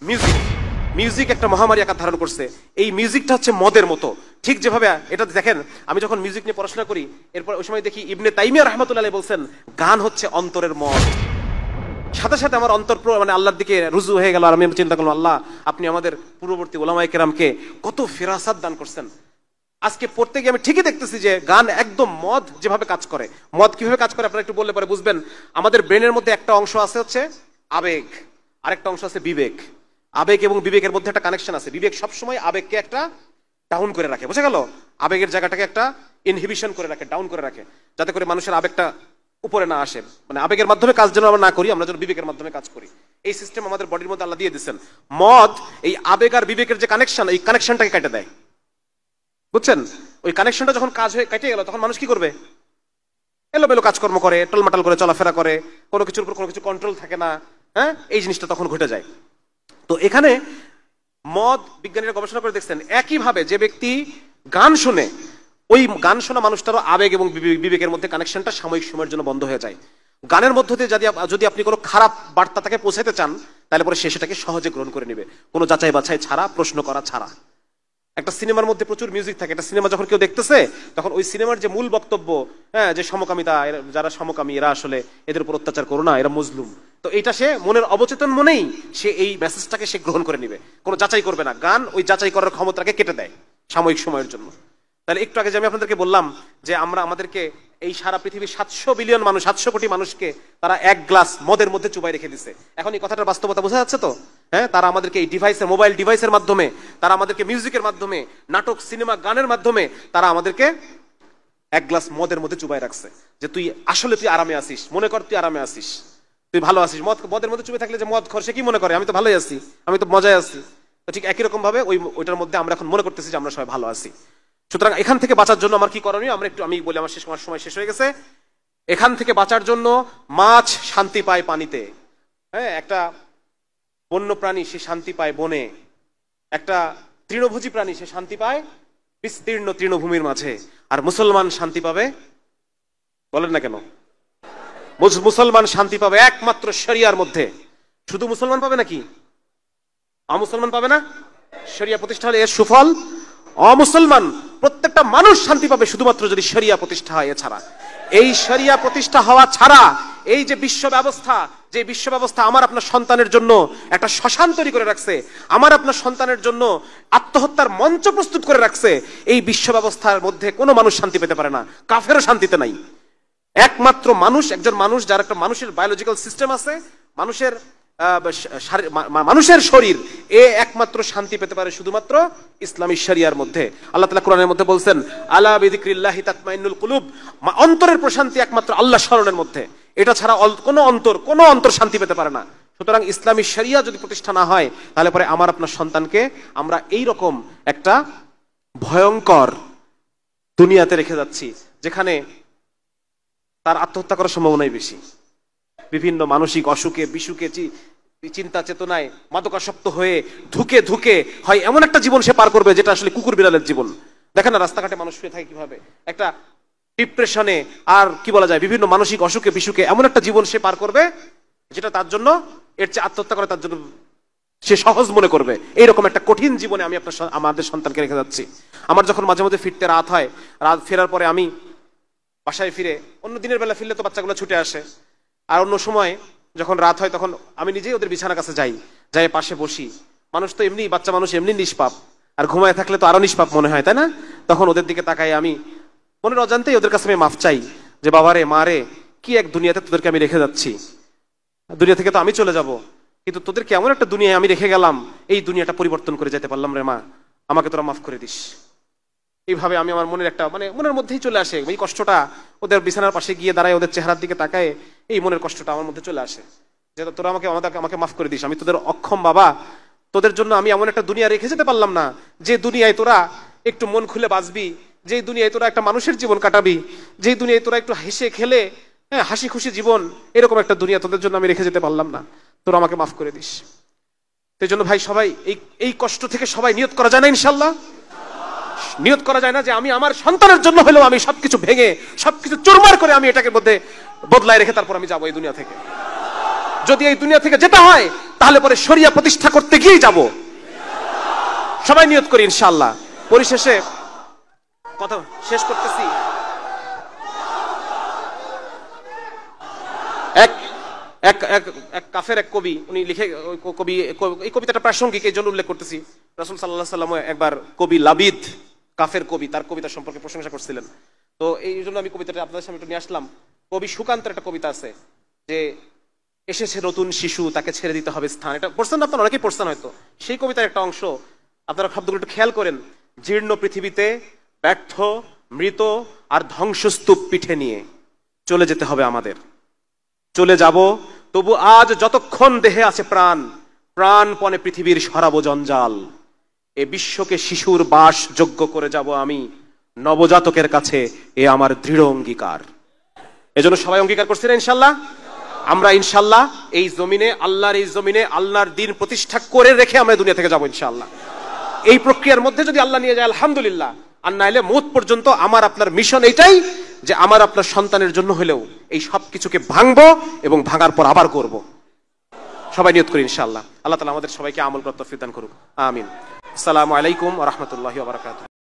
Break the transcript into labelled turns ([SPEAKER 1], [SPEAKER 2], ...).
[SPEAKER 1] Music music একটা মহামারী আকার ধারণ করছে। এই মিউজিকটা হচ্ছে মদের মতো। ঠিক যেভাবে এটা দেখেন, আমি যখন মিউজিক নিয়ে পড়াশোনা করি, এরপর ওই সময় দেখি ইবনে তাইমিয়া রাহমাতুল্লাহ আলাইহি বলছেন গান হচ্ছে অন্তরের মদ। সাথে সাথে আমার অন্তর মানে আল্লাহর দিকে রুজু হয়ে গেল, আর আমি চিন্তা করলাম, আল্লাহ আপনি আমাদের পূর্ববর্তী উলামায়ে কেরামকে কত ফিরাসাত দান করছেন। আজকে পড়তে গিয়ে আমি ঠিকই দেখতেছি যে গান একদম মদ যেভাবে কাজ করে। মদ কিভাবে কাজ করে আপনারা একটু বললে পরে বুঝবেন। আমাদের ব্রেনের মধ্যে একটা অংশ আছে হচ্ছে আবেগ, আরেকটা অংশ আছে বিবেক। আবেগ এবং বিবেকের মধ্যে একটা কানেকশন আছে। বিবেক সবসময় আবেগকে একটা ডাউন করে রাখে, বুঝা গেল? আবেগের জায়গাটাকে একটা ইনহিবিশন করে রাখে, ডাউন করে রাখে, যাতে করে মানুষের আবেগটা উপরে না আসে। মানে আবেগের মাধ্যমে কাজ যেন আমরা না করি, আমরা যেন বিবেকের মাধ্যমে কাজ করি। এই সিস্টেম আমাদের বডির মধ্যে আল্লাহ দিয়ে দিচ্ছেন। মদ এই আবেগ আর বিবেকের যে কানেকশন, এই কানেকশনটাকে কেটে দেয়, বুঝছেন? ওই কানেকশনটা যখন কাজ হয়ে কেটে গেল, তখন মানুষ কি করবে? এলোমেলো কাজকর্ম করে, টলমাটাল করে চলাফেরা করে, কোনো কিছুর উপর কোনো কিছু কন্ট্রোল থাকে না। হ্যাঁ, এই জিনিসটা তখন ঘটে যায়। তো এখানে মদ, বিজ্ঞানীরা গবেষণা করে দেখছেন একইভাবে যে ব্যক্তি গান শুনে, ওই গান শোনা মানুষটারও আবেগ এবং বিবেকের মধ্যে কানেকশনটা সাময়িক সময়ের জন্য বন্ধ হয়ে যায়। গানের মধ্য দিয়ে যদি আপনি কোনো খারাপ বার্তা তাকে পৌঁছাতে চান, তাহলে পরে সে সেটাকে সহজে গ্রহণ করে নেবে, কোনো যাচাই বাছাই ছাড়া, প্রশ্ন করা ছাড়া। একটা সিনেমার মধ্যে প্রচুর মিউজিক থাকে। একটা সিনেমা যখন কেউ দেখতেছে, তখন ওই সিনেমার যে মূল বক্তব্য, হ্যাঁ, যে সমকামিতা, যারা সমকামী এরা আসলে এদের উপর অত্যাচার করো না, এরা মজলুম, তো এটা সে মনের অবচেতন মনেই সে এই মেসেজটাকে সে গ্রহণ করে নিবে, কোনো যাচাই করবে না। গান ওই যাচাই করার ক্ষমতাকে কেটে দেয় সাময়িক সময়ের জন্য। তাহলে একটু আগে যে আমি আপনাদেরকে বললাম যে আমাদেরকে এই সারা পৃথিবীর 700 বিলিয়ন মানুষ, 700 কোটি মানুষকে তারা এক গ্লাস মদের মধ্যে চুবাই রেখে দিচ্ছে। এখন এই কথাটার বাস্তবতা বোঝা যাচ্ছে তো? হ্যাঁ, তারা আমাদেরকে এই ডিভাইসের, মোবাইল ডিভাইসের মাধ্যমে, তারা আমাদেরকে মিউজিকের মাধ্যমে, নাটক, সিনেমা, গানের মাধ্যমে তারা আমাদেরকে এক গ্লাস মদের মধ্যে চুবাই রাখছে। যে তুই আসলে তুই আরামে আসিস, মনে কর তুই আরামে আসিস, তুই ভালো আসিস। মদের মধ্যে চুবে থাকলে যে মদ খর, সে কি মনে করে আমি তো ভালোই আছি, আমি তো মজায় আছি। তো ঠিক একই রকম ভাবে ওইটার মধ্যে আমরা এখন মনে করতেছি যে আমরা সবাই ভালো আছি। সুতরাং এখান থেকে বাঁচার জন্য আমার কি করণীয়, আমি বলি, আমার সময় শেষ হয়ে গেছে। এখান থেকে বাঁচার জন্য মাছ শান্তি পায় পানিতে, হ্যাঁ, একটা বন্য প্রাণী সে শান্তি পায় বনে, একটা তৃণভোজী প্রাণী সে শান্তি পায় বিস্তীর্ণ তৃণভূমির মাঝে। আর মুসলমান শান্তি পাবে, বলেন না কেন? মুসলমান শান্তি পাবে একমাত্র শরিয়ার মধ্যে। শুধু মুসলমান পাবে নাকি? অমুসলমান পাবে না? শরিয়া প্রতিষ্ঠা হলে এর সুফল অমুসলমান প্রত্যেকটা মানুষ শান্তি পাবে শুধুমাত্র যদি শরিয়া প্রতিষ্ঠা হয়। এছাড়া এই শরিয়া প্রতিষ্ঠা হওয়া ছাড়া এই যে বিশ্ব ব্যবস্থা আমার আপনার সন্তানের জন্য একটা শ্মশান তৈরি করে রাখছে, আমার আপনার সন্তানের জন্য আত্মহত্যার মঞ্চ প্রস্তুত করে রাখছে, এই বিশ্ব ব্যবস্থার মধ্যে কোনো মানুষ শান্তি পেতে পারে না। কাফেরও শান্তিতে নাই। একমাত্র মানুষ, একজন মানুষ যার একটা মানুষের বায়োলজিক্যাল সিস্টেম আছে, মানুষের শরীর, এ একমাত্র শান্তি পেতে পারে শুধুমাত্র ইসলামী শরিয়ার মধ্যে। আল্লাহ তাআলা কোরআনের মধ্যে বলছেন, আলা বিযিকরিল্লাহি তাতমাইন্নুল কুলুব, অন্তরের প্রশান্তি একমাত্র আল্লাহ স্মরণের মধ্যে। এটা ছাড়া কোনো অন্তর শান্তি পেতে পারে না। সুতরাং ইসলামী শরিয়া যদি প্রতিষ্ঠা না হয়, তাহলে পরে আমার আপনার সন্তানকে আমরা এই রকম একটা ভয়ঙ্কর দুনিয়াতে রেখে যাচ্ছি, যেখানে তার আত্মহত্যা করার সম্ভাবনাই বেশি। বিভিন্ন মানসিক অসুখে, বিসুখে, চিন্তা চেতনায় মাদকাসক্ত হয়ে ধুকে ধুকে হয় এমন একটা জীবন সে পার করবে যেটা আসলে কুকুর বিড়ালের জীবন। দেখেন না রাস্তাঘাটে মানুষ শুয়ে থাকে কিভাবে, একটা ডিপ্রেশনে, আর কি বলা যায়, বিভিন্ন মানসিক অসুখে বিসুখে এমন একটা জীবন সে পার করবে যেটা তার জন্য, এর চেয়ে আত্মহত্যা করে তার জন্য সে সহজ মনে করবে। এইরকম একটা কঠিন জীবনে আমি আমাদের সন্তানকে রেখে যাচ্ছি। আমার যখন মাঝে মধ্যে ফিরতে রাত হয়, রাত ফেরার পরে আমি বাসায় ফিরে, অন্য দিনের বেলা ফিরলে তো বাচ্চাগুলো ছুটে আসে, আর অন্য সময় যখন রাত হয় তখন আমি নিজেই ওদের বিছানার কাছে যাই পাশে বসি। মানুষ তো এমনি, বাচ্চা মানুষ এমনি নিষ্পাপ, আর ঘুমায় থাকলে তো আরো নিষ্পাপ মনে হয়, তাই না? তখন ওদের দিকে তাকাই, আমি মনের অজান্তেই ওদের কাছে আমি মাফ চাই যে বাবা রে, মা রে, কি এক দুনিয়াতে তোদেরকে আমি রেখে যাচ্ছি। দুনিয়া থেকে তো আমি চলে যাব, কিন্তু তোদেরকে এমন একটা দুনিয়ায় আমি রেখে গেলাম, এই দুনিয়াটা পরিবর্তন করে যেতে পারলাম রে মা, আমাকে তোরা মাফ করে দিস। এইভাবে আমি আমার মনের একটা মনের মধ্যেই চলে আসে এই কষ্টটা, ওদের বিছানার পাশে গিয়ে দাঁড়ায়, ওদের চেহারার দিকে তাকায়, এই মনের কষ্টটা আমার মধ্যে চলে আসে যে তোরা আমাকে মাফ করে দিস। আমি তোদের অক্ষম বাবা, তোদের জন্য আমি এমন একটা দুনিয়া রেখে যেতে পারলাম না, যে দুনিয়ায় তোরা একটু মন খুলে বাঁচবি, যে দুনিয়ায় তোরা একটা মানুষের জীবন কাটাবি, যে দুনিয়ায় তোরা একটু হেসে খেলে, হ্যাঁ, হাসি খুশি জীবন, এরকম একটা দুনিয়া তোদের জন্য আমি রেখে যেতে পারলাম না, তোরা আমাকে মাফ করে দিস। সেই জন্য ভাই, সবাই এই কষ্ট থেকে সবাই নিয়ত করা যায় না? ইনশাল্লাহ নিয়ত করা যায় না যে আমি আমার সন্তানের জন্য হলেও আমি সবকিছু ভেঙে, সবকিছু চুরমার করে আমি এটাকে মধ্যে বদলায় রেখে তারপর আমি যাবো এই দুনিয়া থেকে। যদি এই দুনিয়া থেকে যেতে হয় তাহলে পরে শরিয়া প্রতিষ্ঠা করতে গিয়েই যাব। সবাই নিয়ত করি ইনশাআল্লাহ। পরিশেষে কথা শেষ করতেছি, এক এক এক কাফের এক কবি, উনি লিখে, কবি, এই কবিতাটা প্রাসঙ্গিক এই জন্য উল্লেখ করতেছি। রাসূল সাল্লাল্লাহু আলাইহি ওয়াসাল্লাম একবার কবি লাবিদ, কাফের কবি, তার কবিতা সম্পর্কে প্রশংসা করছিলেন। তো এই জন্য আমি কবিতাটা আপনাদের সামনে একটু নিয়ে আসলাম। কবি সুকান্তের একটা কবিতা আছে যে এসেছে নতুন শিশু, তাকে ছেড়ে দিতে হবে স্থান। এটা পড়ছেন না আপনারা, অনেকেই পড়ছেন হয়তো। সেই কবিতার একটা অংশ আপনারা শব্দগুলো একটু খেয়াল করেন। জীর্ণ পৃথিবীতে ব্যর্থ, মৃত আর ধ্বংসস্তূপ পিঠে নিয়ে চলে যেতে হবে আমাদের। চলে যাব, তবু আজ যতক্ষণ দেহে আছে প্রাণ, প্রাণপণে পৃথিবীর সরাবো জঞ্জাল। এ বিশ্বকে শিশুর বাস যোগ্য করে যাব আমি, নবজাতকের কাছে এ আমার দৃঢ় অঙ্গীকার। এজন্য সবাই অঙ্গীকার করছি না ইনশাল্লাহ? আমরা ইনশাল্লাহ এই জমিনে, আল্লাহর এই জমিনে আল্লাহর দিন প্রতিষ্ঠা করে রেখে আমরা দুনিয়া থেকে যাবো ইনশাল্লাহ। এই প্রক্রিয়ার মধ্যে যদি আল্লাহ নিয়ে যায় আলহামদুলিল্লাহ, আর নাইলে মউত পর্যন্ত আমার আপনার মিশন এইটাই যে আমার আপনার সন্তানের জন্য হলেও এই সব কিছুকে ভাঙবো এবং ভাঙার পর আবার করব। সবাই নিয়ত করি ইনশাআল্লাহ। আল্লাহ তাআলা আমাদের সবাইকে আমল করার তৌফিক দান করুক, আমিন। আসসালামু আলাইকুম ওয়া রাহমাতুল্লাহি ওয়া বারাকাতুহু।